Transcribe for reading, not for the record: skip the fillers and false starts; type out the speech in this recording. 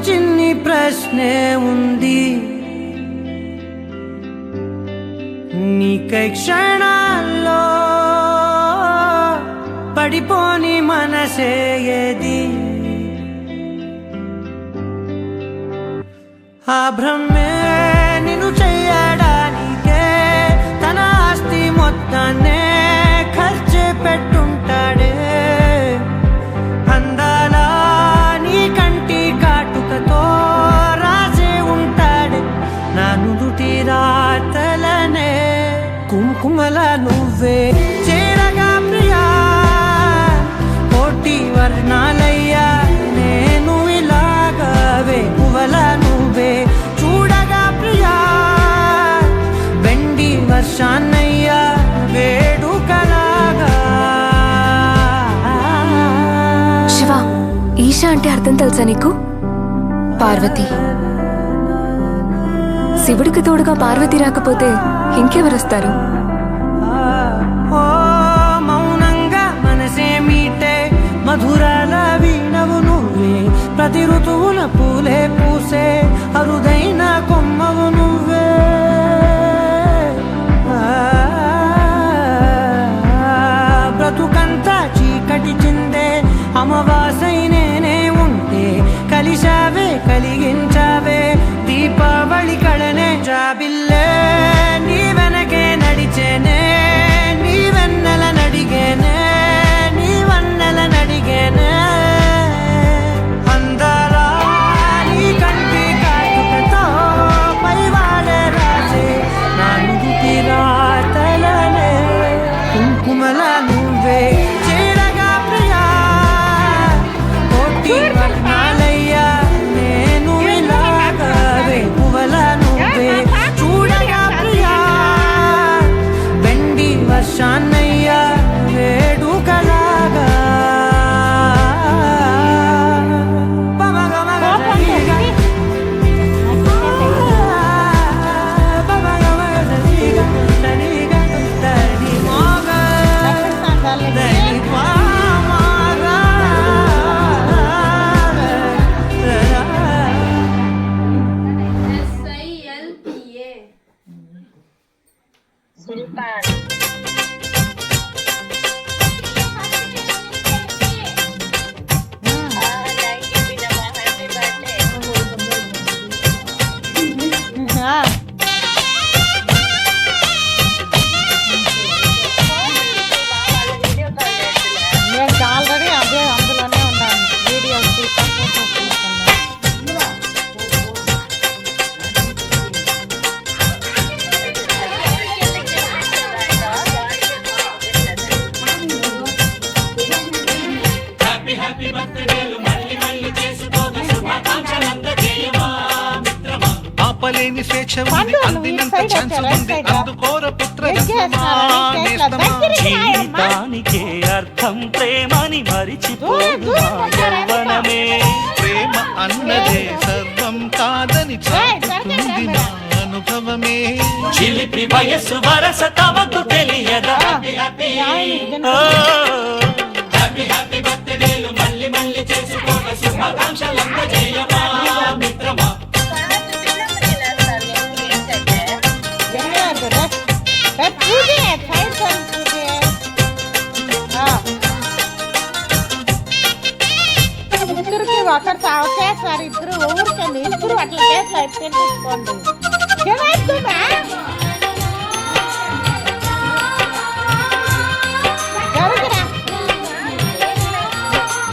చిన్ని ప్రశ్నే ఉంది, నీకై క్షణాల్లో పడిపోని మనసే ఏది? ఆ భ్రమే నిన్ను చెయ్యడానికే తన ఆస్తి మొత్తాన్నే ఖర్చు పెట్టుంటాడే. అందాల నీ కంటి కాటుకతో రాసే ఉంటాడే నా నుదుటి రాతలనే. కుంకుమల నువ్వే చేరగా ప్రియా, కోటి వర్ణాలయ్యా నేను ఇలాగవే. పువ్వల నువ్వే చూడగా ప్రియా, వెండి వర్షాన్నయ్యా వేడుకలాగా. శివ, ఈశా అంటే అర్థం తెలుసా నీకు? పార్వతి. శివుడికి తోడుగా పార్వతి రాకపోతే ఇంకెవరొస్తారు? మౌనంగా మనసే మీటే మధురాల వీణవు నువ్వే, ప్రతి ఋతువున పూలే పూసే అరుదైన కొమ్మవు నువ్వే. బ్రతుకంతా చీకటి చిందే అమవాసై నేనే ఉంటే కలిశావే కలిగించావే దీపావళి కళనే. జాబిల్లే నీ వెనకే నడిచేనే, నీ వెన్నెల నడిగేనే, నీ వన్నెల నడిగేనే. అందాలా నీ కంటి కాటుకతో పైవాడే రాసే నా నుదుటి రాతలనే. కుంకుమల నువ్వే చేరగా ప్రియా, కోటి వర్ణాలయ్యా నేను ఇలాగవే. పువ్వల నువ్వే చూడగా ప్రియా, వెండి వర్షాన్నయ్యా వేడుకలాగా. ఆల్రెడీ అదే అందులోనే ఉన్నాను, వీడియో ఆపలేని స్వేచ్ఛ ఉంది, అందినంత ఛాన్స్ ఉంది, అందుకోర పుత్ర జీవితానికే అర్థం ప్రేమని మరిచిపోదు యవ్వనమే. ప్రేమ అన్నదే సర్వం కాదని చాటుతుంది నా అనుభవమే. చిలిపి వయస్సు వరస తమకు తెలియదా? హ్యాపీ బర్త్డేలు మళ్ళీ మళ్ళీ చేసుకోక శుభాకాంక్షలంత చేయమా మిత్రమా. ఇద్దరికి ఒకరు ఒకేసారి ఇద్దరు ఊరికండి, ఇద్దరు అట్లా చేసి పెట్టేసుకోండి.